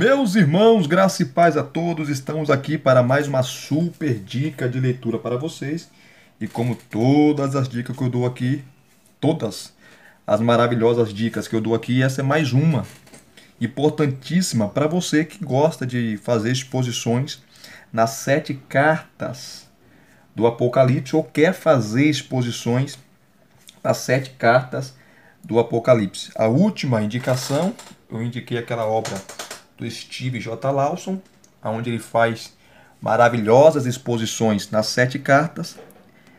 Meus irmãos, graça e paz a todos, estamos aqui para mais uma super dica de leitura para vocês. E como todas as dicas que eu dou aqui, todas as maravilhosas dicas que eu dou aqui, essa é mais uma importantíssima para você que gosta de fazer exposições nas 7 cartas do Apocalipse ou quer fazer exposições nas 7 cartas do Apocalipse. A última indicação, eu indiquei aquela obra do Steve J. Lawson, onde ele faz maravilhosas exposições nas 7 cartas.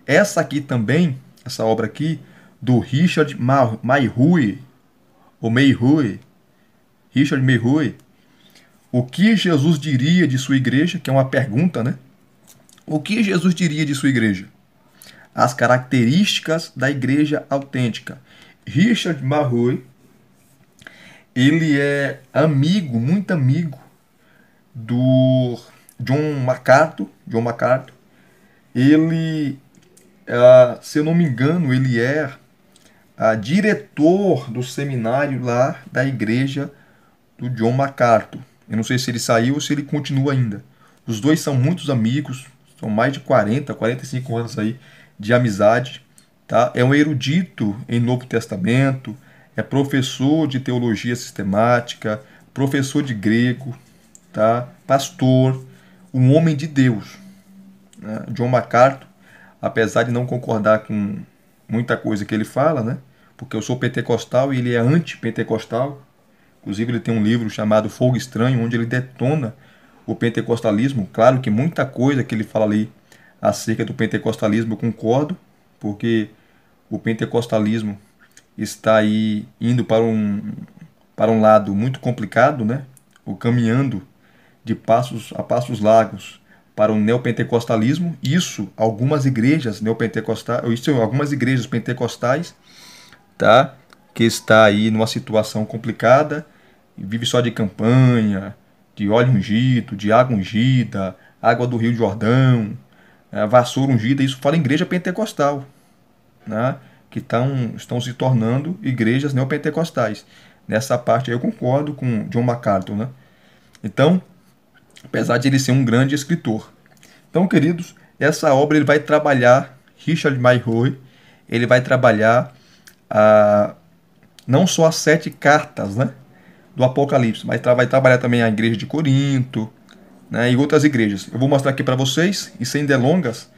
Essa aqui também, essa obra aqui, do Richard Mayhue, ou Mayhue, Richard Mayhue, o que Jesus diria de sua igreja, que é uma pergunta, né? O que Jesus diria de sua igreja? As características da igreja autêntica. Richard Mayhue, ele é amigo, muito amigo do John MacArthur. Ele, se eu não me engano, ele é diretor do seminário lá da igreja do John MacArthur. Eu não sei se ele saiu ou se ele continua ainda. Os dois são muitos amigos, são mais de 45 anos aí de amizade. Tá? É um erudito em Novo Testamento, é professor de teologia sistemática, professor de grego, tá? Pastor, um homem de Deus. Né? John MacArthur, apesar de não concordar com muita coisa que ele fala, né? Porque eu sou pentecostal e ele é antipentecostal. Inclusive ele tem um livro chamado Fogo Estranho, onde ele detona o pentecostalismo. Claro que muita coisa que ele fala ali acerca do pentecostalismo eu concordo, porque o pentecostalismo está aí indo para um lado muito complicado, né? Ou caminhando de passos largos para o neopentecostalismo. Isso algumas igrejas pentecostais, tá? Que está aí numa situação complicada, vive só de campanha, de óleo ungido, de água ungida, água do Rio Jordão, vassoura ungida. Isso fala em igreja pentecostal, né? Que estão se tornando igrejas neopentecostais. Nessa parte aí eu concordo com John MacArthur, né? Então, apesar de ele ser um grande escritor. Então, queridos, essa obra ele vai trabalhar, Richard Mayhue, ele vai trabalhar não só as 7 cartas, né, do Apocalipse, mas vai trabalhar também a igreja de Corinto, né, e outras igrejas. Eu vou mostrar aqui para vocês, e sem delongas,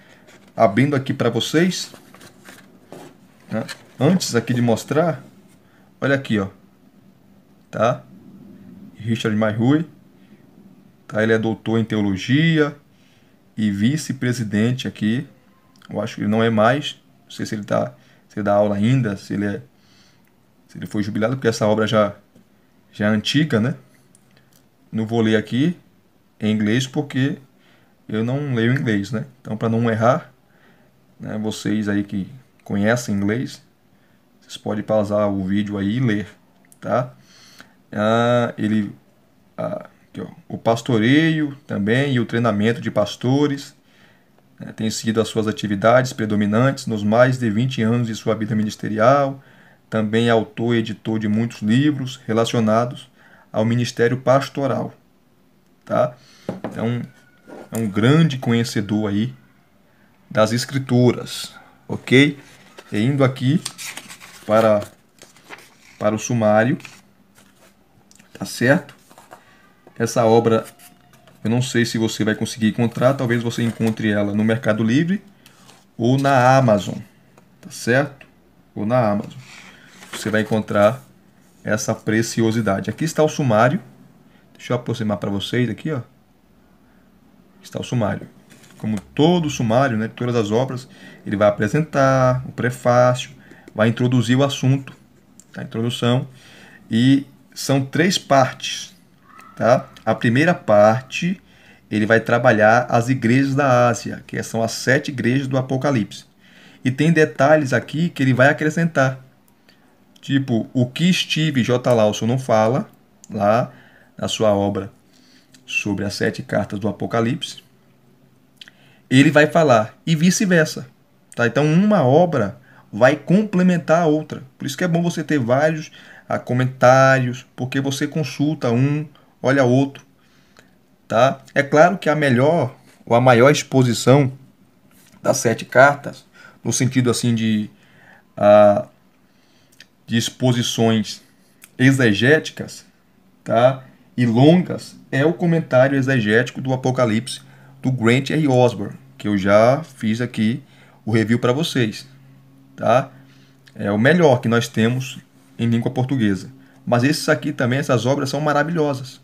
abrindo aqui para vocês, né? Antes aqui de mostrar, olha aqui, ó, tá? Richard Mayhue, tá? Ele é doutor em teologia e vice-presidente aqui. Eu acho que ele não é mais, não sei se ele dá aula ainda, se ele foi jubilado, porque essa obra já é antiga, né? Não vou ler aqui em inglês porque eu não leio inglês, né? Então, para não errar, né, vocês aí que conhecem inglês, vocês podem pausar o vídeo aí e ler, tá? Aqui, ó, o pastoreio também e o treinamento de pastores, né, tem sido as suas atividades predominantes nos mais de 20 anos de sua vida ministerial. Também é autor e editor de muitos livros relacionados ao ministério pastoral, tá? Então, é um grande conhecedor aí das escrituras, ok? E indo aqui para o sumário, tá certo? Essa obra, eu não sei se você vai conseguir encontrar, talvez você encontre ela no Mercado Livre ou na Amazon, tá certo? Ou na Amazon. Você vai encontrar essa preciosidade. Aqui está o sumário. Deixa eu aproximar para vocês aqui, ó. Está o sumário. Como todo sumário, né, de todas as obras, ele vai apresentar o prefácio, vai introduzir o assunto, a introdução, e são 3 partes, tá? A primeira parte, ele vai trabalhar as igrejas da Ásia, que são as 7 igrejas do Apocalipse. E tem detalhes aqui que ele vai acrescentar. Tipo, o que Steve J. Lawson não fala lá na sua obra sobre as 7 cartas do Apocalipse, ele vai falar, e vice-versa. Tá? Então, uma obra vai complementar a outra. Por isso que é bom você ter vários comentários, porque você consulta um, olha outro, tá? É claro que a melhor ou a maior exposição das 7 cartas, no sentido assim de exposições exegéticas, tá? E longas, é o comentário exegético do Apocalipse do Grant R. Osborne, que eu já fiz aqui o review para vocês, tá? É o melhor que nós temos em língua portuguesa. Mas esses aqui também, essas obras são maravilhosas.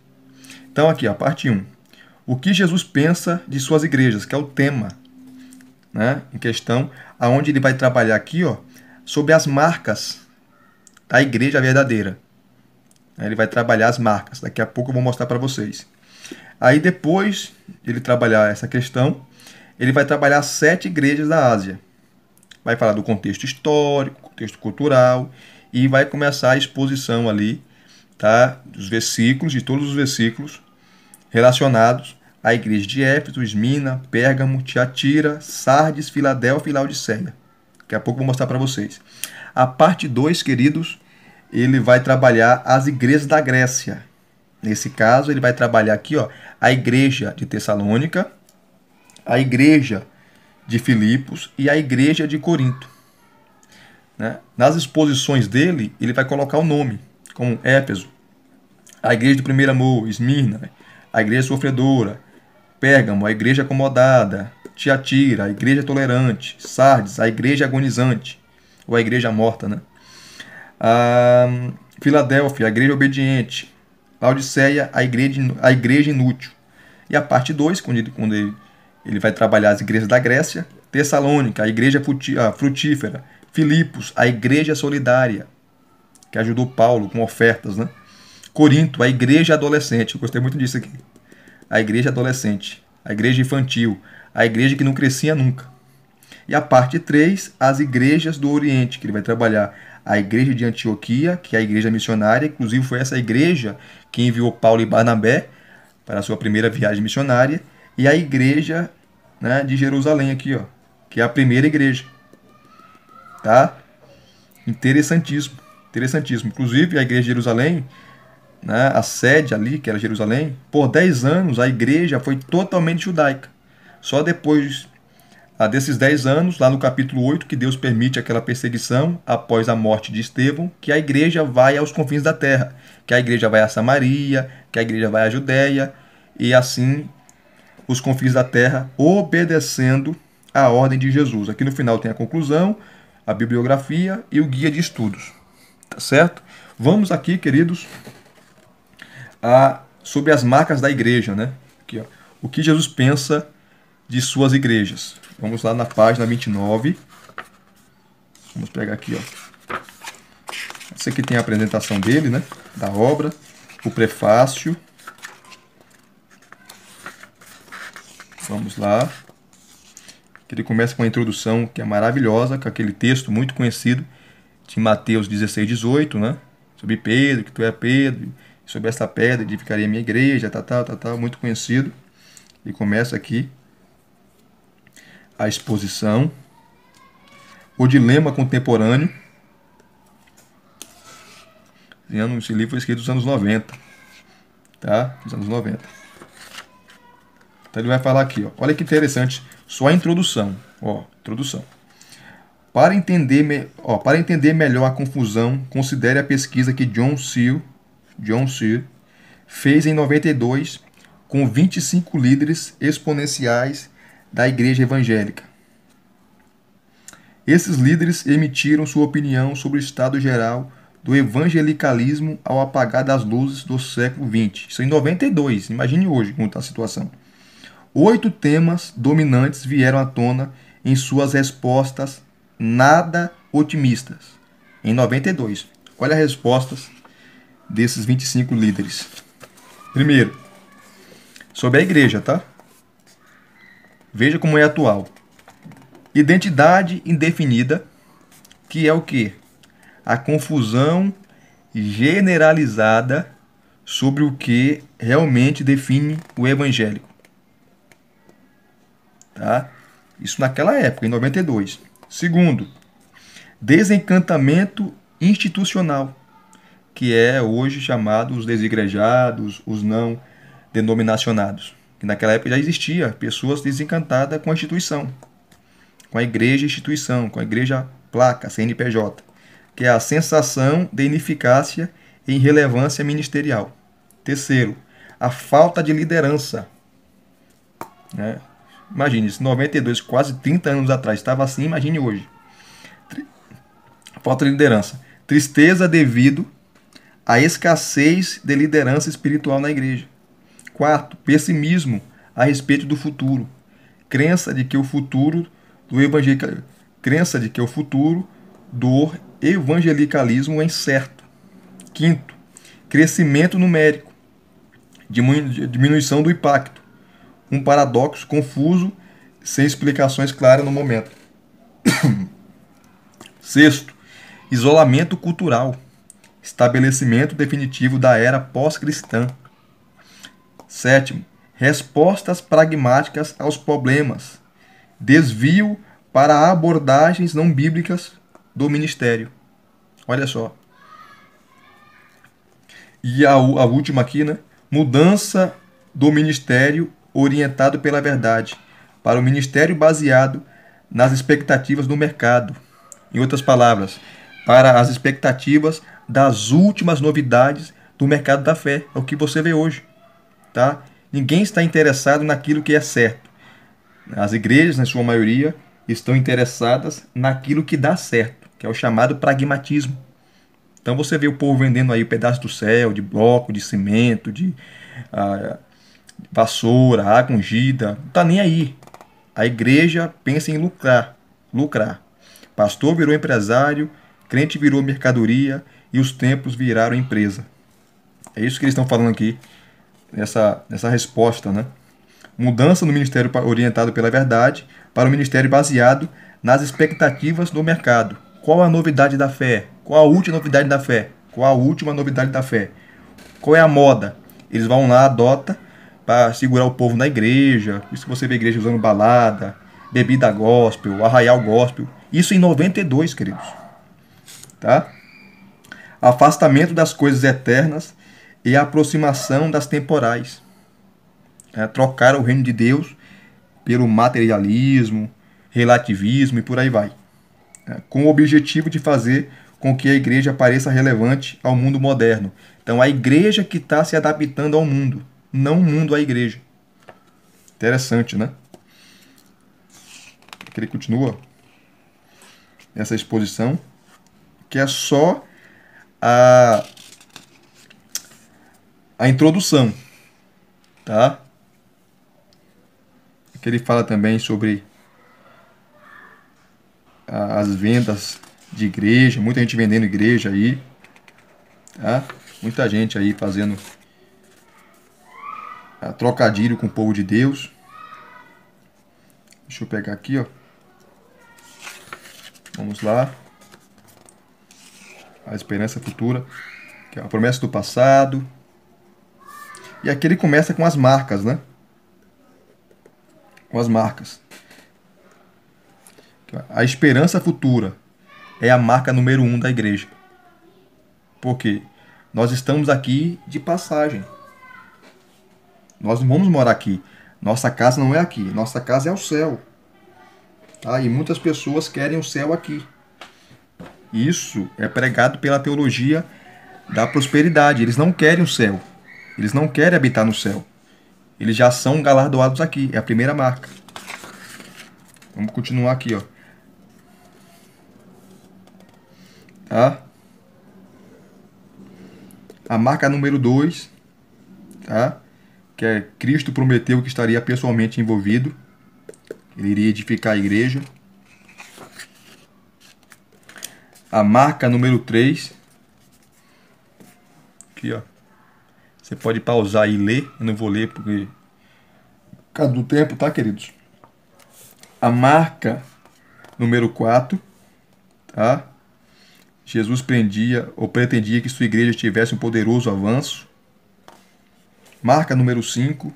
Então aqui, a parte 1. O que Jesus pensa de suas igrejas, que é o tema, né, em questão, aonde ele vai trabalhar aqui, ó, sobre as marcas da igreja verdadeira. Ele vai trabalhar as marcas. Daqui a pouco eu vou mostrar para vocês. Aí depois de ele trabalhar essa questão, ele vai trabalhar as 7 igrejas da Ásia. Vai falar do contexto histórico, contexto cultural, e vai começar a exposição ali, tá, dos versículos, de todos os versículos relacionados à igreja de Éfeso, Esmina, Pérgamo, Tiatira, Sardes, Filadélfia e Laodiceia. Daqui a pouco eu vou mostrar para vocês. A parte 2, queridos, ele vai trabalhar as igrejas da Grécia. Nesse caso, ele vai trabalhar aqui, ó, a igreja de Tessalônica, a igreja de Filipos e a igreja de Corinto. Né? Nas exposições dele, ele vai colocar o nome, como Éfeso, a igreja do primeiro amor, Esmirna, a igreja sofredora, Pérgamo, a igreja acomodada, Tiatira, a igreja tolerante, Sardes, a igreja agonizante, ou a igreja morta, né? Filadélfia, a igreja obediente, Laodiceia, a igreja inútil. E a parte 2, quando ele vai trabalhar as igrejas da Grécia, Tessalônica, a igreja frutífera, Filipos, a igreja solidária, que ajudou Paulo com ofertas, né? Corinto, a igreja adolescente, eu gostei muito disso aqui. A igreja adolescente, a igreja infantil, a igreja que não crescia nunca. E a parte 3, as igrejas do Oriente, que ele vai trabalhar a igreja de Antioquia, que é a igreja missionária, inclusive foi essa igreja que enviou Paulo e Barnabé para a sua primeira viagem missionária, e a igreja, né, de Jerusalém aqui, ó, que é a primeira igreja. Tá? Interessantíssimo, interessantíssimo. Inclusive a igreja de Jerusalém, né, a sede ali, que era Jerusalém, por 10 anos a igreja foi totalmente judaica. Só depois desses 10 anos, lá no capítulo 8, que Deus permite aquela perseguição após a morte de Estevão, que a igreja vai aos confins da terra, que a igreja vai a Samaria, que a igreja vai à Judéia, e assim os confins da terra, obedecendo a ordem de Jesus. Aqui no final tem a conclusão, a bibliografia e o guia de estudos. Tá certo? Vamos aqui, queridos, sobre as marcas da igreja, né? Aqui, ó. O que Jesus pensa de suas igrejas. Vamos lá na página 29. Vamos pegar aqui, ó. Esse aqui tem a apresentação dele, né? Da obra, o prefácio. Vamos lá. Ele começa com a introdução que é maravilhosa, com aquele texto muito conhecido de Mateus 16, 18, né? Sobre Pedro, que tu é Pedro, sobre essa pedra edificaria a minha igreja, muito conhecido. E começa aqui a exposição, o dilema contemporâneo. Esse livro foi escrito nos anos 90, tá? Nos anos 90. Então ele vai falar aqui, ó. Olha que interessante, só a introdução, ó, introdução. Para entender melhor a confusão, considere a pesquisa que John Searle fez em 92 com 25 líderes exponenciais da igreja evangélica. Esses líderes emitiram sua opinião sobre o estado geral do evangelicalismo ao apagar das luzes do século XX. Isso em 92, imagine hoje como está a situação. 8 temas dominantes vieram à tona em suas respostas nada otimistas. Em 92, olha as respostas desses 25 líderes. Primeiro, sobre a igreja, tá? Veja como é atual. Identidade indefinida, que é o quê? A confusão generalizada sobre o que realmente define o evangélico. Tá? Isso naquela época, em 92. Segundo, desencantamento institucional, que é hoje chamado os desigrejados, os não denominacionados. Que naquela época já existia pessoas desencantadas com a instituição, com a igreja instituição, com a igreja placa, CNPJ, que é a sensação de ineficácia e irrelevância ministerial. Terceiro, a falta de liderança. Né? Imagine, se 92, quase 30 anos atrás, estava assim, imagine hoje. Falta de liderança. Tristeza devido à escassez de liderança espiritual na igreja. Quarto, pessimismo a respeito do futuro. Crença de que o futuro do evangelicalismo é incerto. Quinto, crescimento numérico. Diminuição do impacto. Um paradoxo confuso, sem explicações claras no momento. Sexto, isolamento cultural. Estabelecimento definitivo da era pós-cristã. Sétimo, respostas pragmáticas aos problemas. Desvio para abordagens não bíblicas do ministério. Olha só. E a última aqui, né? Mudança do ministério orientado pela verdade para o ministério baseado nas expectativas do mercado. Em outras palavras, para as expectativas das últimas novidades do mercado da fé. É o que você vê hoje. Tá? Ninguém está interessado naquilo que é certo. As igrejas, na sua maioria, estão interessadas naquilo que dá certo, que é o chamado pragmatismo. Então você vê o povo vendendo aí pedaço do céu, de bloco, de cimento, de vassoura, água ungida. Não está nem aí. A igreja pensa em lucrar. Pastor virou empresário, crente virou mercadoria e os templos viraram empresa. É isso que eles estão falando aqui, nessa resposta, né? Mudança no ministério orientado pela verdade para o ministério baseado nas expectativas do mercado. Qual a novidade da fé? Qual a última novidade da fé? Qual a última novidade da fé? Qual é a moda? Eles vão lá, adota, para segurar o povo na igreja. Por isso que você vê a igreja usando balada, bebida gospel, arraial gospel. Isso em 92, queridos. Tá? Afastamento das coisas eternas e a aproximação das temporais. Trocar o reino de Deus pelo materialismo, relativismo e por aí vai. Com o objetivo de fazer com que a igreja pareça relevante ao mundo moderno. Então, a igreja que está se adaptando ao mundo, não o mundo à igreja. Interessante, né? Aqui ele continua essa exposição, que é só a introdução, tá? Que ele fala também sobre as vendas de igreja, muita gente vendendo igreja aí, tá? Muita gente aí fazendo trocadilho com o povo de Deus. Deixa eu pegar aqui, ó. Vamos lá. A esperança futura, que é a promessa do passado. E aqui ele começa com as marcas, né? Com as marcas. A esperança futura é a marca número 1 da igreja. Por quê? Nós estamos aqui de passagem. Nós não vamos morar aqui. Nossa casa não é aqui. Nossa casa é o céu. Tá? E muitas pessoas querem o céu aqui. Isso é pregado pela teologia da prosperidade. Eles não querem o céu. Eles não querem habitar no céu. Eles já são galardoados aqui. É a primeira marca. Vamos continuar aqui, ó. Tá? A marca número 2, tá? Que é Cristo prometeu que estaria pessoalmente envolvido. Ele iria edificar a igreja. A marca número 3. Aqui, ó. Você pode pausar e ler. Eu não vou ler porque por causa do tempo, tá, queridos? A marca número 4, tá? Jesus pretendia que sua igreja tivesse um poderoso avanço. Marca número 5.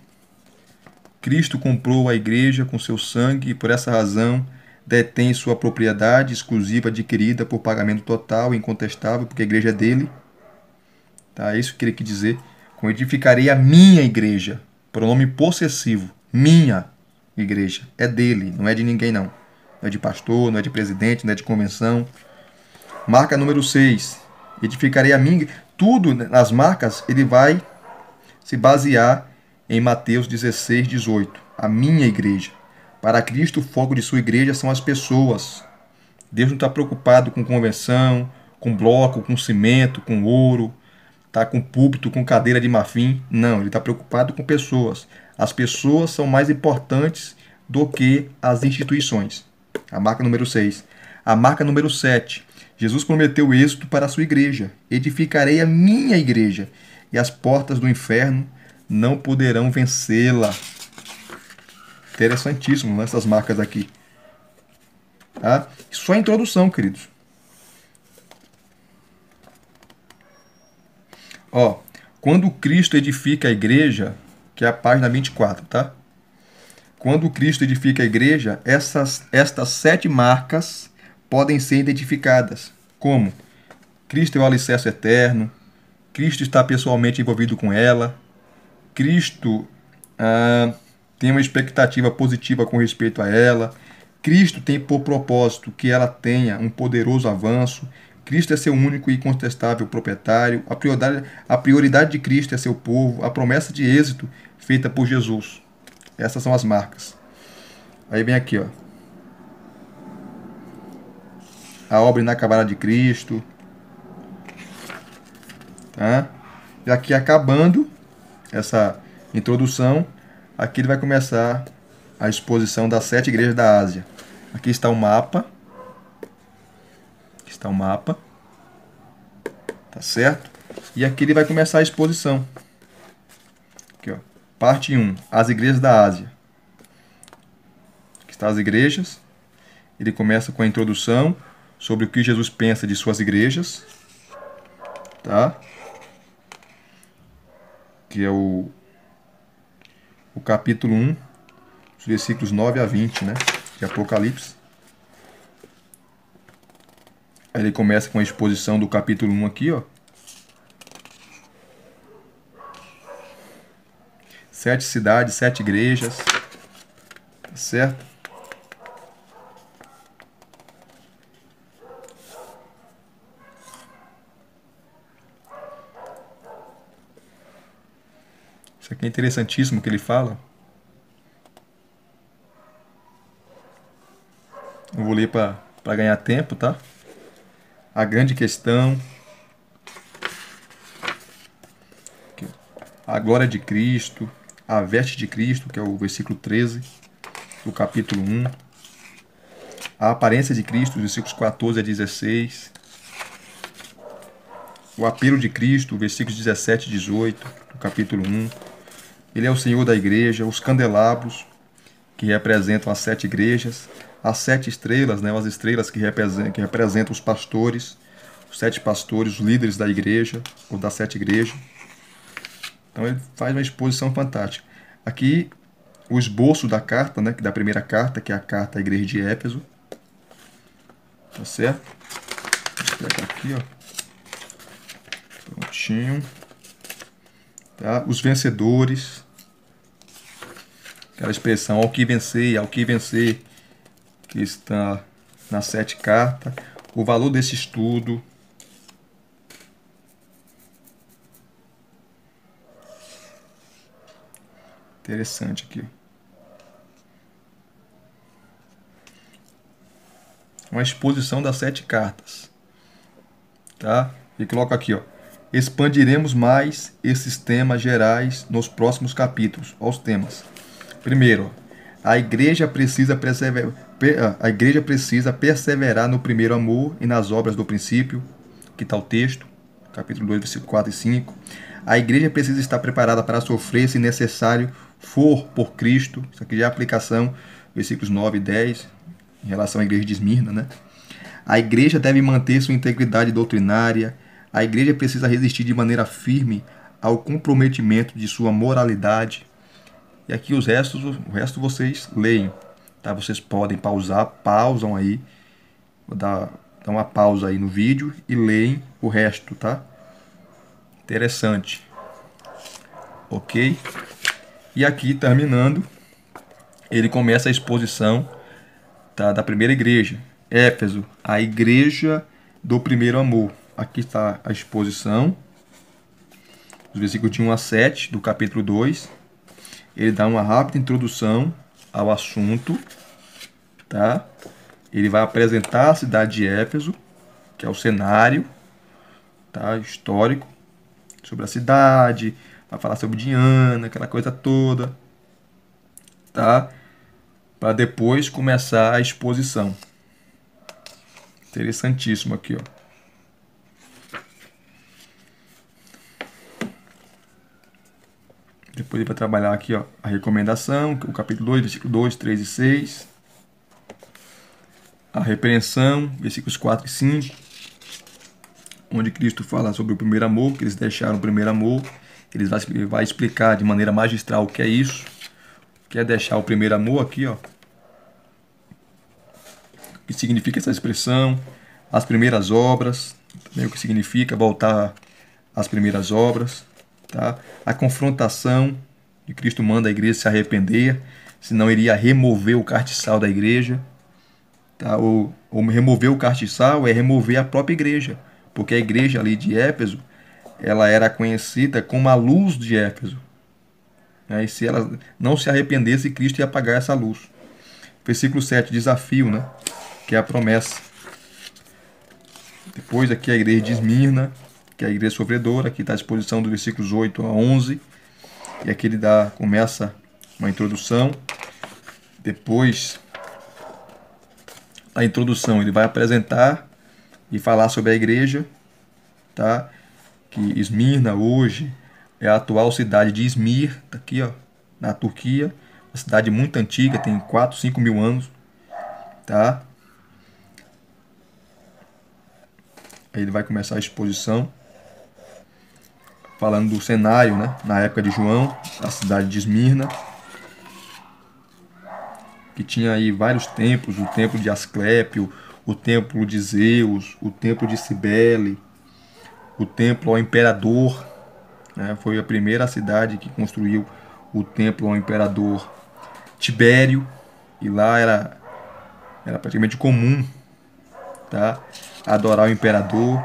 Cristo comprou a igreja com seu sangue e por essa razão detém sua propriedade exclusiva adquirida por pagamento total e incontestável, porque a igreja é dele. Tá? É isso que ele quer dizer com edificarei a minha igreja. Pronome possessivo. Minha igreja. É dele, não é de ninguém não. Não é de pastor, não é de presidente, não é de convenção. Marca número 6. Edificarei a minha igreja. Tudo nas marcas ele vai se basear em Mateus 16, 18. A minha igreja. Para Cristo, o foco de sua igreja são as pessoas. Deus não está preocupado com convenção, com bloco, com cimento, com ouro, tá? Com púlpito, com cadeira de marfim. Não, ele está preocupado com pessoas. As pessoas são mais importantes do que as instituições. A marca número 6. A marca número 7. Jesus prometeu êxito para a sua igreja. Edificarei a minha igreja, e as portas do inferno não poderão vencê-la. Interessantíssimo essas marcas aqui. Tá? Só a introdução, queridos. Ó, quando Cristo edifica a igreja, que é a página 24, tá? Quando Cristo edifica a igreja, estas 7 marcas podem ser identificadas. Como? Cristo é o alicerce eterno, Cristo está pessoalmente envolvido com ela, Cristo tem uma expectativa positiva com respeito a ela, Cristo tem por propósito que ela tenha um poderoso avanço, Cristo é seu único e incontestável proprietário, a prioridade de Cristo é seu povo, a promessa de êxito feita por Jesus. Essas são as marcas. Aí vem aqui, ó. A obra inacabada de Cristo. Tá? E aqui acabando essa introdução, aqui ele vai começar a exposição das 7 igrejas da Ásia. Aqui está o mapa. Aqui está o mapa. Tá certo? E aqui ele vai começar a exposição. Aqui, ó. Parte 1. As igrejas da Ásia. Aqui estão as igrejas. Ele começa com a introdução sobre o que Jesus pensa de suas igrejas. Tá? Que é o capítulo 1, os versículos 9 a 20, né? De Apocalipse. Aí ele começa com a exposição do capítulo 1 aqui, ó. 7 cidades, 7 igrejas. Tá certo? Isso aqui é interessantíssimo que ele fala. Eu vou ler para ganhar tempo, tá? A grande questão. Aqui, a glória de Cristo. A veste de Cristo, que é o versículo 13 do capítulo 1. A aparência de Cristo, versículos 14 a 16. O apelo de Cristo, versículos 17 e 18 do capítulo 1. Ele é o Senhor da igreja, os candelabros, que representam as 7 igrejas, as 7 estrelas, né, as estrelas que representam os pastores, os 7 pastores, os líderes da igreja, ou das 7 igrejas. Então ele faz uma exposição fantástica. Aqui, o esboço da carta, né, da primeira carta, que é a carta à igreja de Éfeso. Tá certo? Vou pegar aqui, ó. Prontinho. Tá? Os vencedores. Aquela expressão, ao que vencer, que está nas 7 cartas. O valor desse estudo. Interessante aqui. Uma exposição das 7 cartas. Tá? E coloca aqui, ó. Expandiremos mais esses temas gerais nos próximos capítulos. Olha os temas. Primeiro, a igreja precisa perseverar no primeiro amor e nas obras do princípio. Aqui está o texto, capítulo 2, versículo 4 e 5. A igreja precisa estar preparada para sofrer, se necessário for, por Cristo. Isso aqui já é a aplicação, versículos 9 e 10, em relação à igreja de Esmirna, né? A igreja deve manter sua integridade doutrinária. A igreja precisa resistir de maneira firme ao comprometimento de sua moralidade. E aqui o resto vocês leem, tá? Vocês podem pausam aí, vou dar uma pausa aí no vídeo e leem o resto, tá? Interessante. Ok? E aqui, terminando, ele começa a exposição, tá, da primeira igreja. Éfeso, a igreja do primeiro amor. Aqui está a exposição, os versículos de 1 a 7 do capítulo 2. Ele dá uma rápida introdução ao assunto, tá? Ele vai apresentar a cidade de Éfeso, que é o cenário, tá, histórico, sobre a cidade, vai falar sobre Diana, aquela coisa toda, tá? Para depois começar a exposição. Interessantíssimo aqui, ó. Depois ele vai trabalhar aqui, ó, a recomendação, o capítulo 2, versículo 2, 3 e 6. A repreensão, versículos 4 e 5. Onde Cristo fala sobre o primeiro amor, que eles deixaram o primeiro amor. Ele vai explicar de maneira magistral o que é isso. O que é deixar o primeiro amor aqui, ó. O que significa essa expressão. As primeiras obras. Também o que significa voltar às primeiras obras. Tá? A confrontação que Cristo manda a igreja se arrepender, senão iria remover o castiçal da igreja. Tá? Ou remover o castiçal é remover a própria igreja, porque a igreja ali de Éfeso, ela era conhecida como a luz de Éfeso. E se ela não se arrependesse, Cristo ia apagar essa luz. Versículo 7, desafio, né? Que é a promessa. Depois aqui a igreja de Esmirna, que é a igreja sofredora. Aqui está a exposição dos versículos 8 a 11. E aqui ele começa uma introdução. Depois da introdução, ele vai apresentar e falar sobre a igreja, tá? Que Esmirna hoje é a atual cidade de Izmir, tá aqui, ó, na Turquia. Uma cidade muito antiga, tem 4, 5 mil anos, tá? Aí ele vai começar a exposição falando do cenário, né, na época de João, a cidade de Esmirna, que tinha aí vários templos, o templo de Asclépio, o templo de Zeus, o templo de Cibele, o templo ao imperador, né, foi a primeira cidade que construiu o templo ao imperador Tibério, e lá era praticamente comum, tá, adorar o imperador.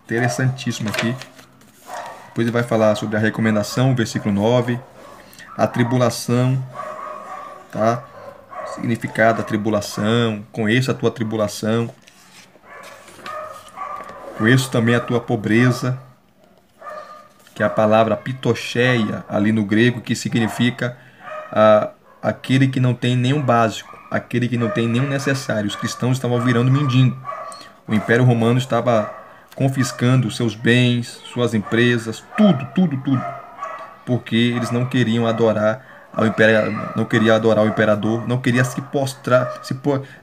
Interessantíssimo aqui. Depois ele vai falar sobre a recomendação, versículo 9, a tribulação, tá? O significado da tribulação, conheça a tua tribulação, conheço também a tua pobreza, que é a palavra pitocheia ali no grego, que significa aquele que não tem nenhum básico, aquele que não tem nenhum necessário. Os cristãos estavam virando mendigo. O Império Romano estava confiscando seus bens, suas empresas, tudo, porque eles não queriam adorar ao imperador, não queria adorar o imperador, não queria se prostrar,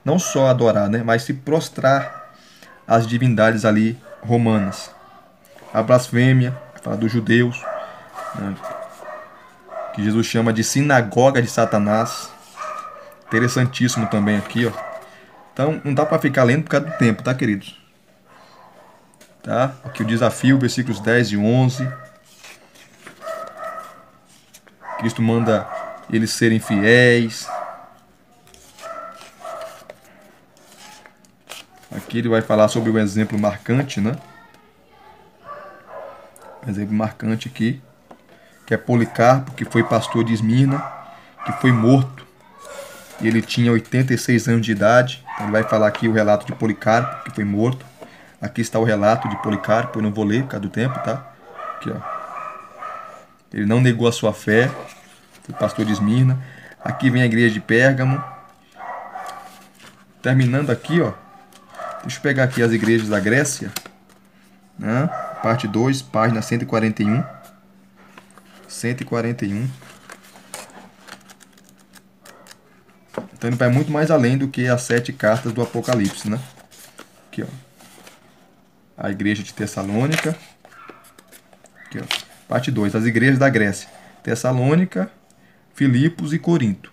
não só adorar, né, mas se prostrar às divindades ali romanas. A blasfêmia, fala dos judeus, né, que Jesus chama de sinagoga de Satanás. Interessantíssimo também aqui, ó. Então não dá para ficar lendo por causa do tempo, tá, queridos? Tá? Aqui o desafio, versículos 10 e 11. Cristo manda eles serem fiéis. Aqui ele vai falar sobre o exemplo marcante, né? Um exemplo marcante aqui, que é Policarpo, que foi pastor de Esmirna, que foi morto. E ele tinha 86 anos de idade. Então ele vai falar aqui o relato de Policarpo, que foi morto. Aqui está o relato de Policarpo, eu não vou ler por causa do tempo, tá? Aqui, ó. Ele não negou a sua fé, foi pastor de Esmirna. Aqui vem a igreja de Pérgamo. Terminando aqui, ó. Deixa eu pegar aqui as igrejas da Grécia, né? Parte 2, página 141. 141. Então ele vai muito mais além do que as 7 cartas do Apocalipse, né? Aqui, ó. A igreja de Tessalônica. Aqui, ó. Parte 2, as igrejas da Grécia. Tessalônica, Filipos e Corinto.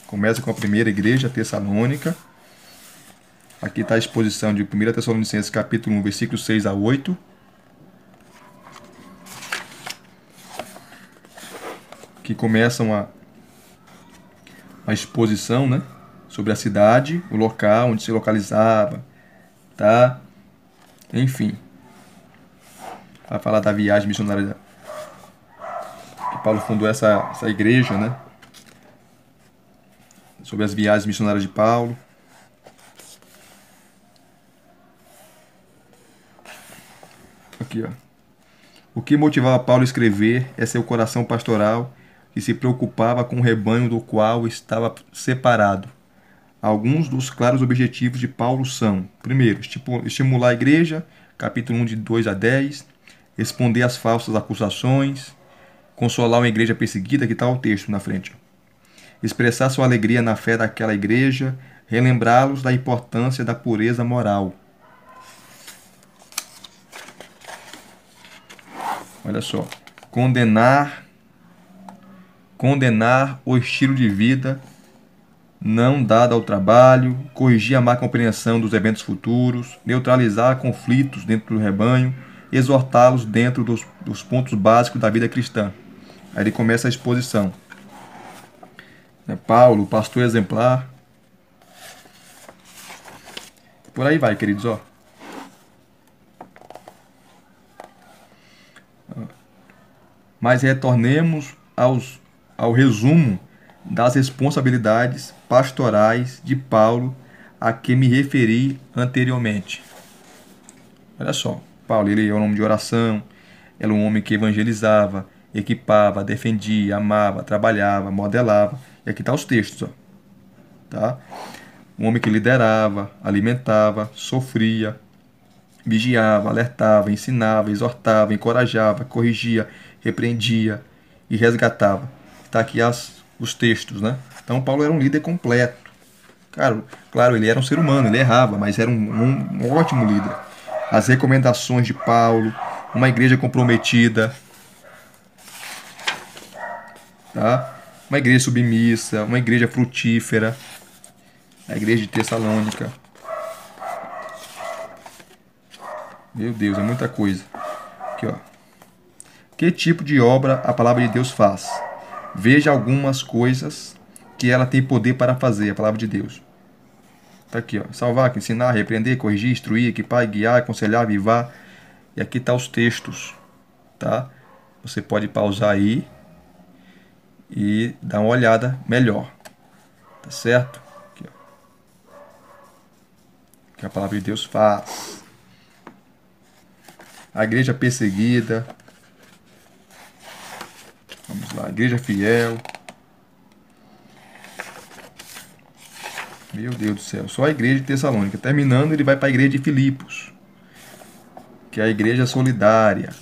Começa com a primeira igreja, Tessalônica. Aqui está a exposição de 1 Tessalonicenses capítulo 1, versículos 6 a 8. que começam a exposição, né, sobre a cidade, o local onde se localizava, tá? Enfim, vai falar da viagem missionária que Paulo fundou essa igreja, né? Sobre as viagens missionárias de Paulo. Aqui, ó. O que motivava Paulo a escrever é seu coração pastoral, que se preocupava com o rebanho do qual estava separado. Alguns dos claros objetivos de Paulo são: primeiro, estimular a igreja, capítulo 1, de 2 a 10, responder às falsas acusações, consolar uma igreja perseguida, que está o texto na frente, expressar sua alegria na fé daquela igreja, relembrá-los da importância da pureza moral. Olha só, condenar o estilo de vida não dado ao trabalho, corrigir a má compreensão dos eventos futuros, neutralizar conflitos dentro do rebanho, exortá-los dentro dos pontos básicos da vida cristã. Aí ele começa a exposição. Paulo, pastor exemplar. Por aí vai, queridos, ó. Mas retornemos ao resumo das responsabilidades pastorais de Paulo a que me referi anteriormente. Olha só, Paulo, ele é um homem de oração, era um homem que evangelizava, equipava, defendia, amava, trabalhava, modelava. E aqui estão os textos, ó. Tá? Um homem que liderava, alimentava, sofria, vigiava, alertava, ensinava, exortava, encorajava, corrigia, repreendia e resgatava. Está aqui os textos, né? Então Paulo era um líder completo. Claro, ele era um ser humano, ele errava, mas era um ótimo líder. As recomendações de Paulo, uma igreja comprometida, tá? Uma igreja submissa, uma igreja frutífera, a igreja de Tessalônica. Meu Deus, é muita coisa. Aqui, ó. Que tipo de obra a palavra de Deus faz? Veja algumas coisas que ela tem poder para fazer, a palavra de Deus. Está aqui, ó. Salvar, ensinar, repreender, corrigir, instruir, equipar, guiar, aconselhar, avivar. E aqui tá os textos, tá? Você pode pausar aí e dar uma olhada melhor. Tá certo? Aqui, ó. O que a palavra de Deus faz. A igreja perseguida. Vamos lá, igreja fiel. Meu Deus do céu, só a igreja de Tessalônica. Terminando, ele vai para a igreja de Filipos, que é a igreja solidária.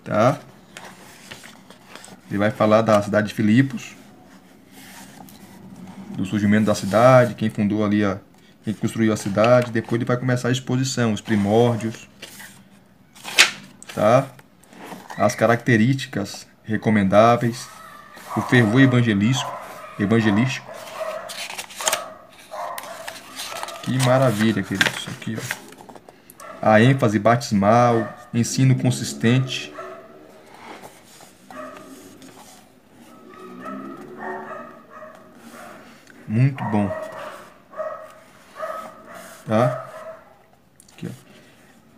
Tá? Ele vai falar da cidade de Filipos, do surgimento da cidade, quem fundou ali, quem construiu a cidade. Depois ele vai começar a exposição, os primórdios, tá? As características recomendáveis, o fervor evangelístico. Que maravilha, queridos. Aqui, ó. A ênfase batismal, ensino consistente. Muito bom. Tá? Aqui, ó.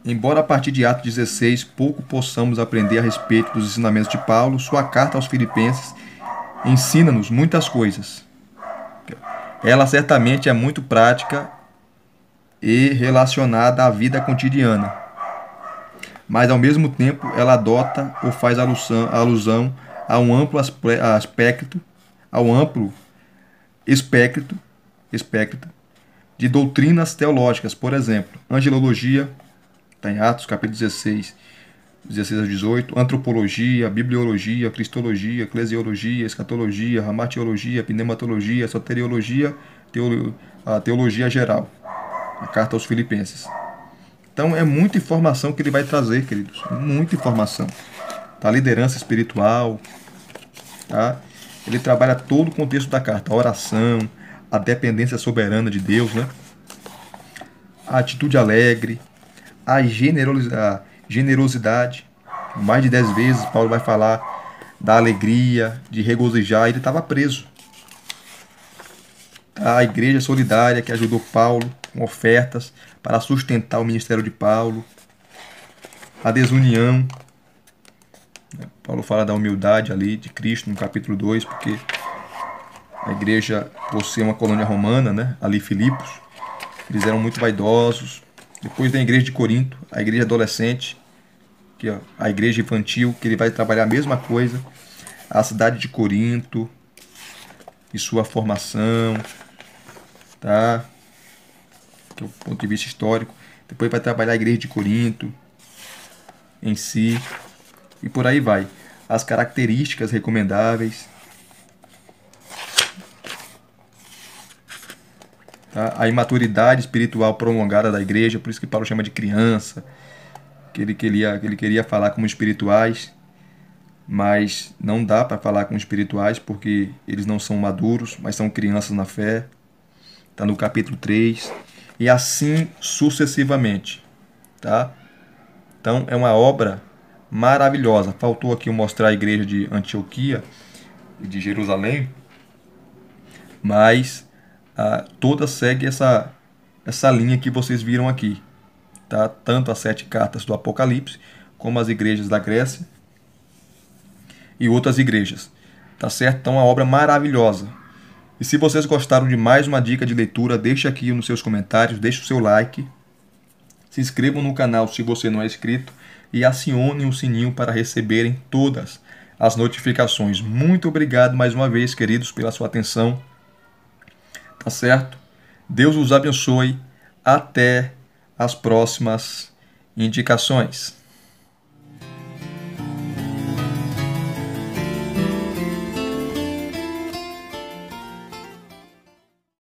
Embora a partir de Atos 16 pouco possamos aprender a respeito dos ensinamentos de Paulo, sua carta aos Filipenses ensina-nos muitas coisas. Ela certamente é muito prática e relacionada à vida cotidiana, mas ao mesmo tempo ela adota ou faz alusão a um amplo espectro de doutrinas teológicas, por exemplo, angelologia, está em Atos capítulo 16 a 18, antropologia, bibliologia, cristologia, eclesiologia, escatologia, ramatiologia, pneumatologia, soteriologia, a teologia geral. A carta aos Filipenses. Então é muita informação que ele vai trazer, queridos. Muita informação. Tá? Liderança espiritual. Tá? Ele trabalha todo o contexto da carta. A oração, a dependência soberana de Deus, né? A atitude alegre, a generosidade. Mais de 10 vezes Paulo vai falar da alegria, de regozijar, ele estava preso. A igreja solidária que ajudou Paulo com ofertas para sustentar o ministério de Paulo. A desunião. Paulo fala da humildade ali de Cristo no capítulo 2, porque a igreja, por ser uma colônia romana, né, ali Filipos, eles eram muito vaidosos. Depois vem a igreja de Corinto, a igreja adolescente, que é a igreja infantil, que ele vai trabalhar a mesma coisa. A cidade de Corinto e sua formação, tá? Que é o ponto de vista histórico. Depois vai trabalhar a igreja de Corinto em si, e por aí vai. As características recomendáveis, tá? A imaturidade espiritual prolongada da igreja, por isso que Paulo chama de criança, que ele queria falar como espirituais, mas não dá para falar com espirituais porque eles não são maduros, mas são crianças na fé. Está no capítulo 3, e assim sucessivamente, tá? Então é uma obra maravilhosa. Faltou aqui eu mostrar a igreja de Antioquia e de Jerusalém, mas toda segue essa linha que vocês viram aqui, tá? Tanto as 7 cartas do Apocalipse, como as igrejas da Grécia e outras igrejas, tá certo? Então é uma obra maravilhosa. E se vocês gostaram de mais uma dica de leitura, deixe aqui nos seus comentários, deixe o seu like, se inscrevam no canal se você não é inscrito e acione o sininho para receberem todas as notificações. Muito obrigado mais uma vez, queridos, pela sua atenção, tá certo? Deus os abençoe. Até as próximas indicações.